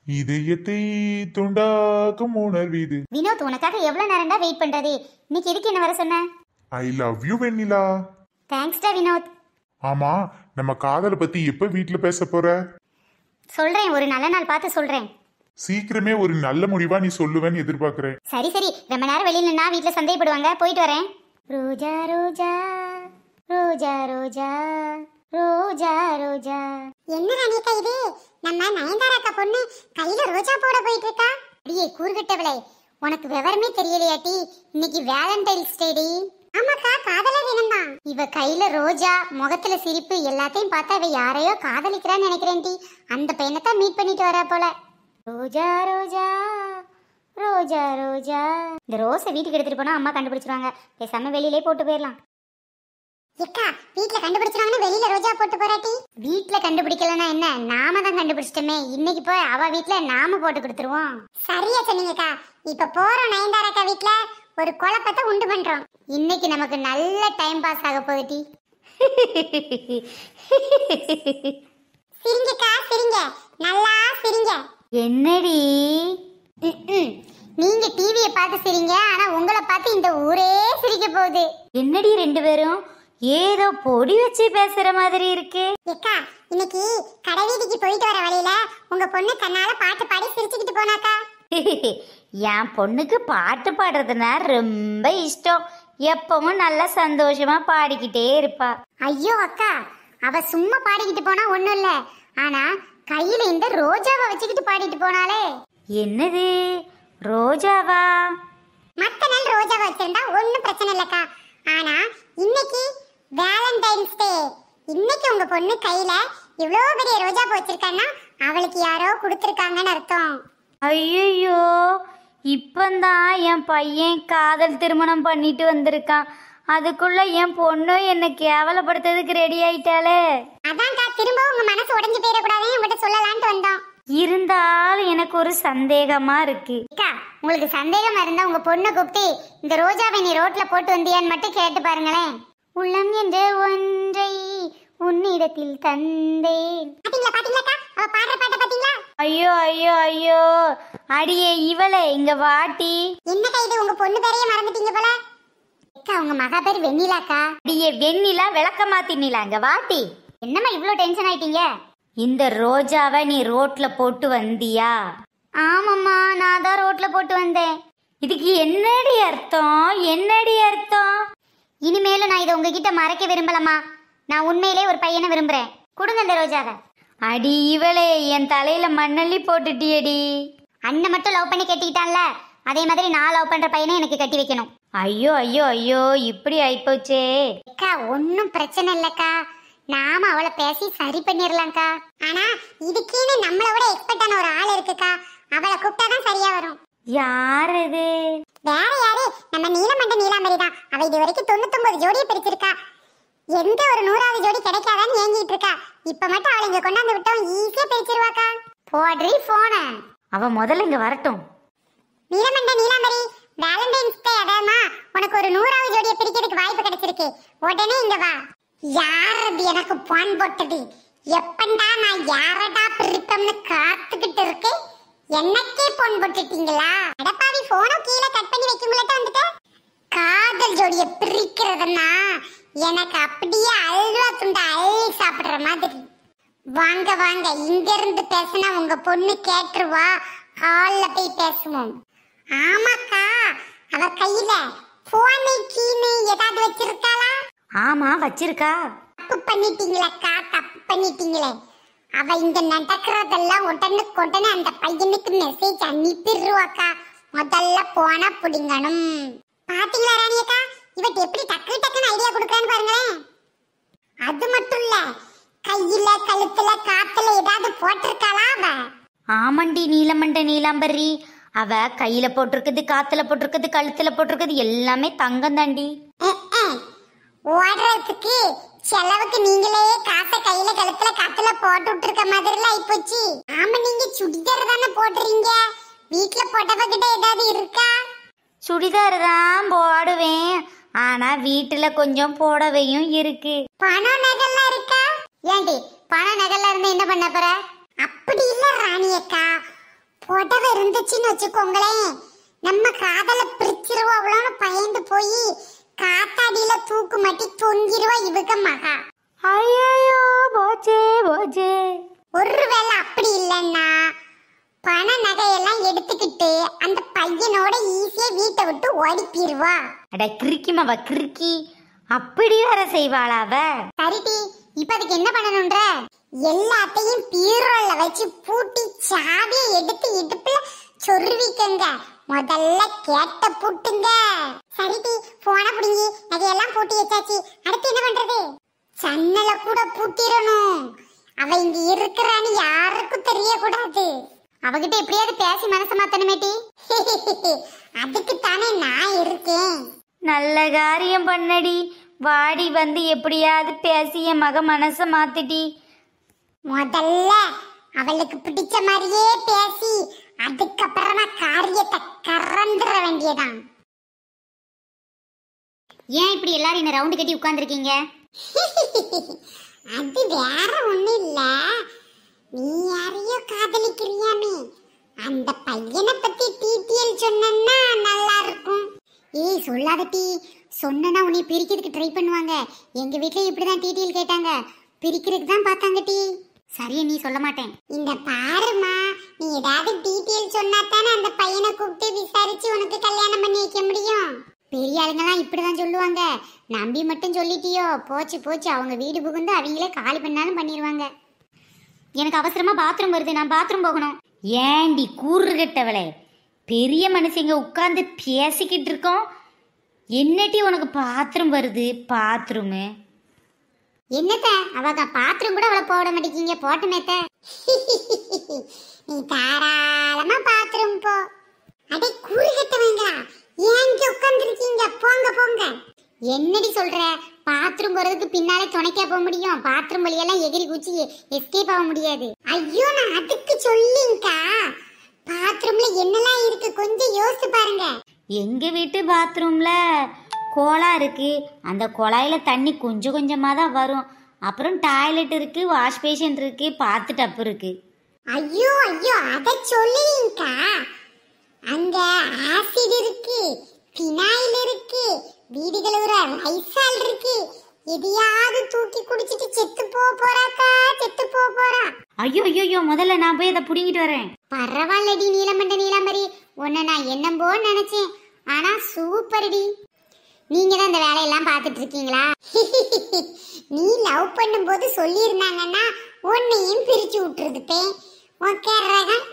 இதயத்தை துண்டாக்கும் உணர்வு இது. வினோத், உனக்காக எவ்வளவு நேரம்டா வெயிட் பண்றது? இன்னைக்கு எதுக்கு என்ன வர சொன்ன? ஐ லவ் யூ வெண்ணிலா. தேங்க்ஸ்டா வினோத். ஆமா, நம்ம காதலை பத்தி எப்ப வீட்ல பேச போற? சொல்றேன், ஒரு நல்ல நாள் பார்த்து சொல்றேன். சீக்கிரமே ஒரு நல்ல முடிவா நீ சொல்லுவேன்னு எதிர்பார்க்கிறேன். சரி சரி, ரொம்ப நேரம் வெளியில நின்னா வீட்டுல சந்தேகப்படுவாங்க. போயிட்டு வரேன். ரோஜா ரோஜா ரோஜா ரோஜா ரோஜா ரோஜா. என்ன அனிதா இது? நம்ம நயன்தாராக்கா பொண்ணு கையில ரோஜா போட போயிட்டு இருக்கா. அடியே கூறுகட்டவளே, உனக்கு விவரமே தெரியலையாட்டி? இன்னைக்கு வேலண்டைன்ஸ் டேடி. ஆமாக்கா, காதலர் தினம்தான். இவ கையில ரோஜா, முகத்துல சிரிப்பு, எல்லாத்தையும் பார்த்தா இவ யாரையோ காதலிக்கிறான்னு நினைக்கிறேன் டி. அந்த பையனை தான் மீட் பண்ணிட்டு வரா போல. ரோஜா ரோஜா ரோஜா ரோஜா. இந்த ரோஸை வீட்டுக்கு எடுத்துட்டு போனா அம்மா கண்டுபிடிச்சிருவாங்க. பேசாம வெளியிலே போட்டு போயிடலாம். ஏக்கா, வீட்ல கண்டுபிடிச்சிருவாங்கன்னு வெளியில ரோஜா போட்டு போறாட்டி? வீட்ல கண்டுபிடிக்கலன்னா என்ன, நாம தான் கண்டுபிடிச்சிட்டோமே. இன்னைக்கு போய் அவ வீட்ல நாம போட்டு கொடுத்துருவோம். சரியா சொன்னீங்கக்கா. இப்ப போறோம் நயன்தாராக்கா வீட்ல, ஒரு குழப்பத்தை உண்டு பண்றோம். இன்னைக்கு நமக்கு நல்ல டைம் பாஸ் ஆக போகுது. சிரிங்கக்கா சிரிங்க, நல்லா சிரிங்க. என்னடி நீங்க டிவியை பார்த்து சிரிங்க, ஆனா உங்களை பார்த்து இந்த ஊரே சிரிக்க போகுது. என்னடி ரெண்டு பேரும் ஏதோ பொடி வச்சு பேசுற மாதிரி இருக்கு. ஏக்கா, இன்னைக்கு கடைவீதிக்கு போயிட்டு வர வழியில உங்க பொண்ணு தன்னால பாட்டு பாடி சிரிச்சுக்கிட்டு போனாக்கா. என் பொண்ணுக்கு பாட்டு பாடுறதுனா ரொம்ப இஷ்டம். எப்பவும் நல்லா சந்தோஷமா பாடிக்கிட்டே இருப்பா. ஐயோ அக்கா, அவ சும்மா பாடிக்கிட்டு போனா ஒண்ணும் இல்ல, ஆனா கையில இந்த ரோஜாவை வச்சுக்கிட்டு பாடிட்டு போனாலே. என்னது ரோஜாவா? மத்த நாள் ரோஜாவை வச்சிருந்தா ஒன்னும் பிரச்சனை இல்லக்கா, ஆனா இன்னைக்கு வேலண்டைன்ஸ் டே. இன்னைக்கு உங்க பொண்ணு கையில இவ்வளவு பெரிய ரோஜா பூ வச்சிருக்கான்னா அவளுக்கு யாரோ கொடுத்துருக்காங்கன்னு அர்த்தம். ஐயோ, இப்பந்தான் என் பையன் காதல் திருமணம் பண்ணிட்டு வந்திருக்கான். அதுக்குள்ள என் பொண்ணு என்ன கேவலப்படுத்துறதுக்கு ரெடி ஆயிட்டாளே. அதான்க்கா, திரும்ப உங்க மனசு உடைஞ்சு போயிடக்கூடாதுன்னு உங்ககிட்ட சொல்லலான்ட்டு வந்தோம். இருந்தாலும் எனக்கு ஒரு சந்தேகமா இருக்கு. உங்களுக்கு சந்தேகமா இருந்தா உங்க பொண்ணை கூப்பிட்டு இந்த ரோஜாவை நீ ரோட்ல போட்டு வந்தியான்னு மட்டும் கேட்டு பாருங்களேன். உள்ளம் என்ற ஒன்றை உன்னிடத்தில் தந்தேன். ஐயோ ஐயோ ஐயோ, அடியே இவளே இங்க வாட்டி. என்ன கைது, உங்க பொண்ணு பேரையே மறந்துட்டீங்க போல. உங்க மகா பேர் வெண்ணிலாக்கா. அடியே வெண்ணிலா, விளக்க மாத்தினீலா, இங்க வாட்டி. என்னம்மா இவ்ளோ டென்ஷன் ஆயிட்டீங்க? இந்த ரோஜாவை நீ ரோட்ல போட்டு வந்தியா? ஆமாம்மா, நான் தான் ரோட்ல போட்டு வந்தேன். இதுக்கு என்னடி அர்த்தம்? என்னடி அர்த்தம்? இனிமேலும் நான் இதை உங்ககிட்ட மறைக்க விரும்பலம்மா. நான் உண்மையிலே ஒரு பையனை விரும்புறேன். கொடுங்க இந்த ரோஜாவை. அடி இவளே, என் தலையில மண்ணள்ளி போட்டுட்டியடி. அண்ணன் மட்டும் லவ் பண்ணி கட்டிக்கிட்டான்ல, அதே மாதிரி நான் லவ் பண்ற பையனை எனக்கு கட்டி வைக்கணும். ஐயோ ஐயோ ஐயோ, இப்படி ஆயிப்போச்சே. அக்கா, ஒன்னும் பிரச்சனை இல்லக்கா, நாம அவளை பேசி சரி பண்ணிடலாம்க்கா. ஆனா இதுக்குன்னு நம்மளை விட எக்ஸ்பர்ட்டான ஒரு ஆள் இருக்குக்கா, அவளை கூப்பிட்டாதான் சரியா வரும். யார் அது? வேற யாரு, நம்ம நீலமண்ட நீலாம்பரி தான். அவ இது வரைக்கும் 99 ஜோடியை பிரிச்சிருக்கா. எந்த ஒரு 100வது ஜோடி கிடைக்காதான்னு ஏங்கிட்டு இருக்கா. இப்ப மட்டும் அவளை இங்க கொண்டாந்து விட்டோம், ஈஸியா பிரிச்சிருவாக்கா. போடுறீ போன. அவ முதல்ல இங்க வரட்டும். நீலமண்ட நீலாம்பரி, வேலண்டைன்ஸ் டே அதாமா, உனக்கு ஒரு 100வது ஜோடியை பிரிக்கிறதுக்கு வாய்ப்பு கிடைச்சிருக்கு. உடனே இங்க வா. யார் அது எனக்கு பான் போட்டது? எப்பண்டா நான் யாரடா பிரிப்பம்னு காத்துக்கிட்டு இருக்கேன். எனக்கே போன் போட்டுட்டீங்களா? அடப்பாவி, போனை கீழே கட் பண்ணி வைக்குங்களட்ட வந்துட்டு. காதல் ஜோடியை பிரிக்கிறதுனா எனக்கு அப்படியே அல்வா துண்டை அள்ளி சாப்பிடுற மாதிரி. வாங்க வாங்க, இங்க இருந்து பேசினா உங்க பொண்ணு கேட்டுருவா. ஹால்ல போய் பேசுவோம். ஆமாக்கா, அவ கையில போனை கீனு ஏதாவது வச்சிருக்காளா? ஆமா வச்சிருக்கா. தப்பு பண்ணிட்டீங்களக்கா, தப்பு பண்ணிட்டீங்களே. அவ இங்க நடக்கிறதெல்லாம் உடனே அந்த பையனுக்கு மெசேஜ் அனுப்பிடுவாக்கா. முதல்ல போனா புடிங்கணும். பாத்தீங்களா ராணியக்கா, இவட் எப்படி டக்கு டக்குன்னு ஐடியா கொடுக்கறான்னு பாருங்களேன். அது மட்டும் இல்ல, கையில கழுத்துல காத்துல ஏதாவது போட்டிருக்காளா அவ? ஆமண்டி நீலமண்ட நீலாம்பரி, அவ கையில போட்டிருக்குது, காத்துல போட்டிருக்குது, கழுத்துல போட்டிருக்குது, எல்லாமே தங்கம் தாண்டி. ஓடுறதுக்கு செலவுக்கு நீங்களே காசை கையில கழுத்துல காத்துல போட்டு விட்டுருக்க மாதிரி ஆயிப்போச்சு. ஆமா, நீங்க சுடிதார் தானே போடுறீங்க, வீட்டுல போட்டவகிட்ட ஏதாவது இருக்கா? சுடிதார் தான் போடுவேன், ஆனா வீட்டுல கொஞ்சம் போடவையும் இருக்கு. பணம் நகைலாம் இருக்கா? ஏண்டி, பணம் நகைலாம் இருந்து என்ன பண்ண போற? அப்படி இல்ல ராணி அக்கா, புடவை இருந்துச்சுன்னு வச்சுக்கோங்களேன், நம்ம காதல பிரிச்சிருவோம்னு பயந்து போய் காத்தாடியில தூக்கு மாட்டி தொங்கிருவா இவங்க மகா. ஐயோ போச்சே போச்சே. ஒருவேளை அப்படி இல்லைன்னா பண நகையெல்லாம் எடுத்துக்கிட்டு அந்த பையனோட ஈஸியா வீட்டை விட்டு ஓடிப்பிடுவா. அட கிறுக்கிமாவா கிறுக்கி, அப்படி வேற செய்வாளா அவ? சரிடி, இப்ப அதுக்கு என்ன பண்ணணும்ன்ற? எல்லாத்தையும் பீரோல வச்சு பூட்டி சாவியை எடுத்து இடுப்புல சொருவிக்கங்க. முதல்ல கேட்ட பூட்டுங்க. சரிடி, போன புடிங்கி நகையெல்லாம் பூட்டி வச்சாச்சு. அடுத்து என்ன பண்றது? சன்னல கூட பூட்டிடணும். அவ இங்க இருக்கிறான்னு யாருக்கும் தெரியக்கூடாது. அவகிட்ட எப்படியாவது பேசி மனசு மாத்தணுமேட்டி. அதுக்கு தானே நான் இருக்கேன். நல்ல காரியம் பண்ணடி. வாடி வந்து எப்படியாவது பேசி என் மக மனச மாத்திட்டி. முதல்ல அவளுக்கு பிடிச்ச மாதிரியே பேசி அதுக்கப்புறமா காரியத்தை கறந்துட வேண்டியதான். ஏன் இப்படி எல்லாரும் என்ன ரவுண்டு கட்டி உட்கார்ந்துருக்கீங்க? அது வேற ஒண்ணு இல்ல, நீ யாரையோ காதலிக்கிறியாமே, அந்த பையனை பத்தி டீட்டெயில் சொன்னா நல்லா இருக்கும். ஏய் சொல்லாத டீ, சொன்னா உன்னை பிரிக்கிறதுக்கு ட்ரை பண்ணுவாங்க. எங்க வீட்ல இப்படிதான் டீட்டெயில் கேட்டாங்க, பிரிக்கிறதுக்கு தான் பார்த்தாங்க டீ. சரியா நீ சொல்ல மாட்டேன். இந்த பாருமா, நீ ஏதாவது டீட்டெயில் சொன்னா தானே அந்த பையனை கூப்பிட்டு விசாரிச்சு உனக்கு கல்யாணம் பண்ணி வைக்க முடியும். பெரிய ஆளுங்கெல்லாம் இப்படிதான் சொல்லுவாங்க. நம்பி மட்டும் சொல்லிட்டியோ, போச்சு போச்சு, அவங்க வீடு புகுந்து அவங்களே காலி பண்ணாலும் பண்ணிடுவாங்க. எனக்கு அவசரமா பாத்ரூம் வருது, நான் பாத்ரூம் போகணும். ஏண்டி கூறு கட்டவளே, பெரிய மனுஷங்க உட்கார்ந்து பேசிக்கிட்டு இருக்கோம், என்னட்டி உனக்கு பாத்ரூம் வருது? பாத்ரூமு என்னத்த அவங்க பாத்ரூம் கூட அவளை போட மாட்டேங்க. போட்டுமேத்த நீ தாராளமா பாத்ரூம் போ. அடே கூறு கட்டவங்க, ஏன் உட்கார்ந்துருக்கீங்க? போங்க போங்க. என்னடி சொல்ற? பாத்ரூம் போறதுக்கு பின்னாலே துணைக்கா போக முடியும்? பாத்ரூம் வழியெல்லாம் எகிரி குச்சி எஸ்கேப் ஆக முடியாது. ஐயோ நான் அதுக்கு சொல்லிங்கக்கா, பாத்ரூம்ல என்னெல்லாம் இருக்கு கொஞ்சம் யோசிச்சு பாருங்க. எங்க வீட்டு பாத்ரூம்ல கோலா இருக்கு, அந்த குழாயில தண்ணி கொஞ்சம் கொஞ்சமா தான் வரும். அப்புறம் டாய்லெட் இருக்கு, வாஷ் பேஷன் இருக்கு, பாத்து டப்பு இருக்கு. ஐயோ ஐயோ அத சொல்லிங்கக்கா, அங்க ஆசிட் இருக்கு, பினாயில் இருக்கு, வீடு கழுவுற ரைசால் இருக்கு. எதையாவது தூக்கி குடிச்சிட்டு செத்து போறாக்கா, செத்து போறா. ஐயோ ஐயோ, முதல்ல நான் போய் அதை புடிங்கிட்டு வரேன். பரவாயில்லடி நீலமண்ட நீலாம்பரி, உன்னை நான் என்னம்போ நினைச்சேன், ஆனா சூப்பர்டி. நீங்க தான் இந்த வேலையெல்லாம் பார்த்துட்டு இருக்கீங்களா? நீ லவ் பண்ணும்போது சொல்லியிருந்தாங்கன்னா உன்னையும் பிரிச்சு விட்டுருதுப்பேன்.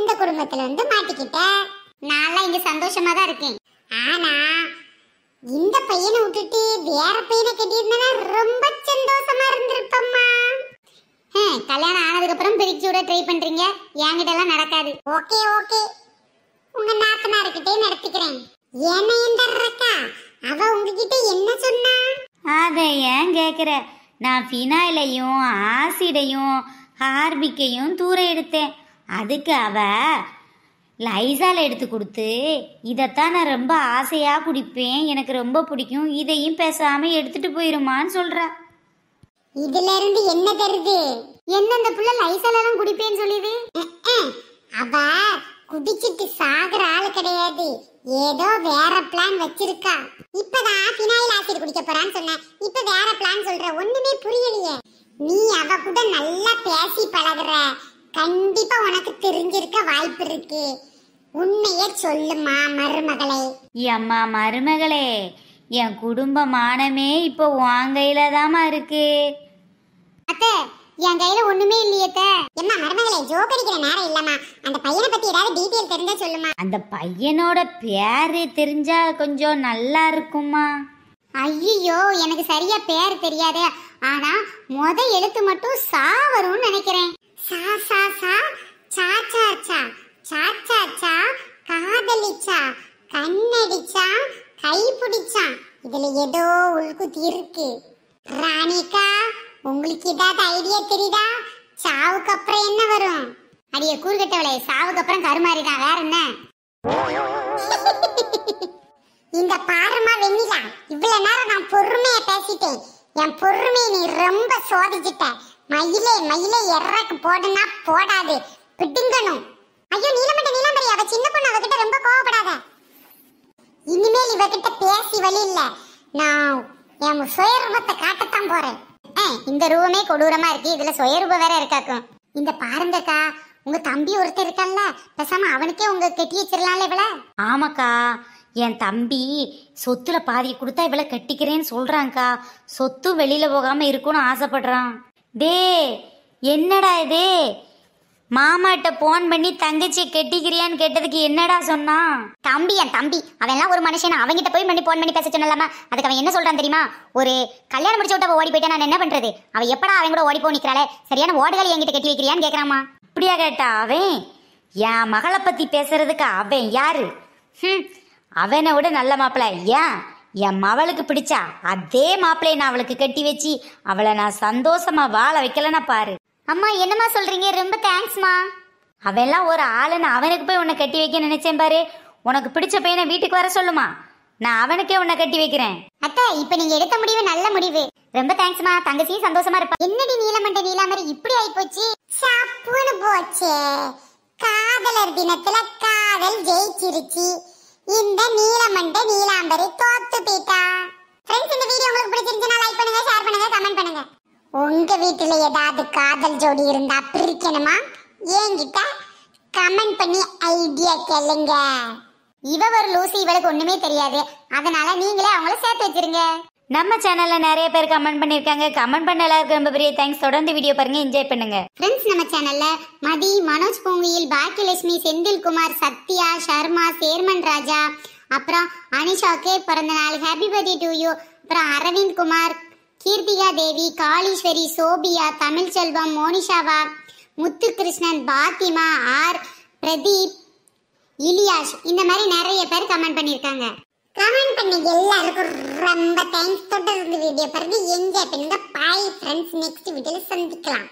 இந்த குடும்பத்துல வந்து மாட்டிக்கிட்ட. நான் இங்க சந்தோஷமா தான் இருக்கேன். ஆனா இந்த பையனை விட்டுட்டு வேற பையனை கட்டியிருந்தா ரொம்ப சந்தோஷமா இருந்திருப்பம்மா. கல்யாணம் ஆனதுக்கு அப்புறம் பிரிச்சு விட ட்ரை பண்றீங்க, என்கிட்ட எல்லாம் நடக்காது. ஓகே ஓகே, உங்க நாத்தனார்கிட்டே நடத்திக்கிறேன். என்ன என்றக்கா அவ உங்ககிட்ட என்ன சொன்னா? அதை ஏன் கேக்குற? நான் ஃபினாயிலையும் ஆசிடையும் ஹார்பிக்கையும் தூர எடுத்தேன். அதுக்கு அவ லைசால் எடுத்து கொடுத்து, இதைத்தான் நான் ரொம்ப ஆசையா குடிப்பேன், எனக்கு ரொம்ப பிடிக்கும், இதையும் பேசாம எடுத்துட்டு போயிருமான்னு சொல்றா. இதுல இருந்து என்ன தருது? என்ன அந்த புள்ள லைசால் எல்லாம் குடிப்பேன்னு சொல்லுது? அவ குடிச்சிட்டு சாகுற ஆளு கிடையாது, ஏதோ வேற பிளான் வச்சிருக்கா. இப்பதான் ஃபினாயில் ஆசிட் குடிக்க போறான்னு சொன்ன, இப்ப வேற பிளான் சொல்ற, ஒண்ணுமே புரியலையே. நீ அவ கூட நல்லா பேசி பழகுற, கண்டிப்பா உனக்கு தெரிஞ்சிருக்க வாய்ப்பு இருக்கு. உண்மையே சொல்லுமா மருமகளே. அம்மா மருமகளே, என் குடும்ப மானமே இப்போ உன் கையில தாமா இருக்கு. அத்தை, என் கையில ஒண்ணுமே இல்லையத்த. என்ன மருமகளே, ஜோக் அடிக்கிற நேரம் இல்லம்மா. அந்த பையனை பத்தி ஏதாவது டீடைல் தெரிஞ்சா சொல்லுமா. அந்த பையனோட பேரு தெரிஞ்சா கொஞ்சம் நல்லா இருக்குமா? ஐயோ, எனக்கு சரியா பேர் தெரியாதே, ஆனா முத எழுத்து மட்டும் சா வரும்னு நினைக்கிறேன். சா சா சா, சா சா சா, சா சா சா, காதலிச்சா, கண்ணடிச்சா, கைப்பிடிச்சா. இதுல ஏதோ உள்குத்தி இருக்கு. ராணிகா, உங்களுக்கு ஏதாவது ஐடியா தெரியுதா? சாவுக்கு அப்புறம் என்ன வரும்? அடியே கூறுகட்டவளே, சாவுக்கு அப்புறம் கருமாறிதான், வேற என்ன? இந்த பாருமா வெண்ணிலா, இவ்வளவு நேரம் நான் பொறுமையா பேசிட்டேன். என் பொறுமையை நீ ரொம்ப சோதிச்சிட்ட. மயிலே மயிலே எறக்கு போடுனா போடாது, பிடுங்கணும். ஐயோ நீலமரி அவ சின்ன பொண்ணு, அவகிட்ட ரொம்ப கோவப்படாத. இனிமேல் இவகிட்ட பேசி வழி இல்ல, நான் என் சுயரூபத்தை காட்டத்தான் போறேன். இந்த ரூபமே கொடூரமா இருக்கு, இதுல சுயரூபம் வேற இருக்காக்கும். இந்த பாருங்கக்கா, உங்க தம்பி ஒருத்தர் இருக்கான்ல, பேசாம அவனுக்கே உங்க கட்டி வச்சிடலாம்ல இவள. ஆமாக்கா, என் தம்பி சொத்துல பாதி கொடுத்தா இவளை கட்டிக்கிறேன்னு சொல்றான்க்கா. சொத்து வெளியில போகாம இருக்கும்னு ஆசைப்படுறான். டே என்னடா இது, மாமாட்ட போன் பண்ணி தங்கச்சியை கெட்டிக்கிறியான்னு கேட்டதுக்கு என்னடா சொன்னான்? தம்பி, என் தம்பி அவன்லாம் ஒரு மனுஷன், அவங்கிட்ட போய் பண்ணி போன் பண்ணி பேச சொன்னலாமா? அதுக்கு அவன் என்ன சொல்றான் தெரியுமா? ஒரு கல்யாணம் முடிச்சு விட்டு ஓடி போயிட்டா நான் என்ன பண்றது, அவ எப்படா அவன் கூட ஓடி போ நிக்கிறாளே, சரியான ஓடுகள் என்கிட்ட கட்டி வைக்கிறியான்னு கேட்கறாமா. அப்படியா கேட்டா அவன்? என் மகளை பத்தி பேசுறதுக்கு அவன் யாரு? அவனை விட நல்ல மாப்பிள்ளை. ஏன் என் மவளுக்கு பிடிச்சா அதே மாப்பிள்ளையை நான் அவளுக்கு கட்டி வச்சு அவளை நான் சந்தோஷமா வாழ வைக்கலன்னா பாரு. அம்மா என்னம்மா சொல்றீங்க? ரொம்ப தேங்க்ஸ்மா. அவெல்லாம் ஒரு ஆளுன்னு அவனுக்கு போய் உன்னை கட்டி வைக்க நினைச்சேன் பாரு. உனக்கு பிடிச்ச பையனை வீட்டுக்கு வர சொல்லுமா, நான் அவனுக்கே உன்னை கட்டி வைக்கிறேன். அத்தை, இப்ப நீங்க எடுத்த முடிவு நல்ல முடிவு. ரொம்ப தேங்க்ஸ்மா, தங்கச்சியும் சந்தோஷமா இருப்பா. என்னடி நீலமரி இப்படி ஆயி போச்சு? சாப்புன்னு போச்சே. காதலர் தினத்துல காதல் ஜெயிச்சிருச்சு, இந்த நீலாம்பரி தோத்து போயிட்டா. ஃப்ரெண்ட்ஸ், இந்த வீடியோ உங்களுக்கு பிடிச்சிருந்துச்சுன்னா லைக் பண்ணுங்க, ஷேர் பண்ணுங்க, கமெண்ட் பண்ணுங்க. உங்க வீட்டுல ஏதாவது காதல் ஜோடி இருந்தா பிரிக்கணுமா, என்கிட்ட கமெண்ட் பண்ணி ஐடியா கேளுங்க. இவ ஒரு லூசி, இவளுக்கு ஒண்ணுமே தெரியாது, அதனால நீங்களே அவங்கள சேர்த்து வச்சிருங்க. நம்ம சேனல்ல நிறைய பேர் கமெண்ட் பண்ணிருக்காங்க. கமெண்ட் பண்ண எல்லாருக்கும் ரொம்ப பெரிய தேங்க்ஸ். தொடர்ந்து வீடியோ பாருங்க, என்ஜாய் பண்ணுங்க. ஃப்ரெண்ட்ஸ், நம்ம சேனல்ல மதி, மனோஜ் பூங்குயில், பாக்கியலட்சுமி, செந்தில்குமார், சத்யா, சர்மா, சேர்மன் ராஜா, அப்புறம் அனிஷாக்கு பிறந்த நாள், ஹாப்பி பர்த்டே டு யூ, அப்புறம் அரவிந்த் குமார், கீர்த்திகா தேவி, காளீஸ்வரி, சோபியா, தமிழ் செல்வம், மோனிஷாவா, முத்துகிருஷ்ணன், பாத்திமா, ஆர் பிரதீப், இலியாஷ், இந்த மாதிரி நிறைய பேர் கமெண்ட் பண்ணிருக்காங்க. கமெண்ட் பண்ணி எல்லாருக்கும் ரொம்ப தேங்க்ஸ். தொடர்ந்து வீடியோ பாருங்க, என்ஜாய் பண்ணுங்க. பாய் ஃப்ரெண்ட்ஸ், நெக்ஸ்ட் வீடியோல சந்திக்கலாம்.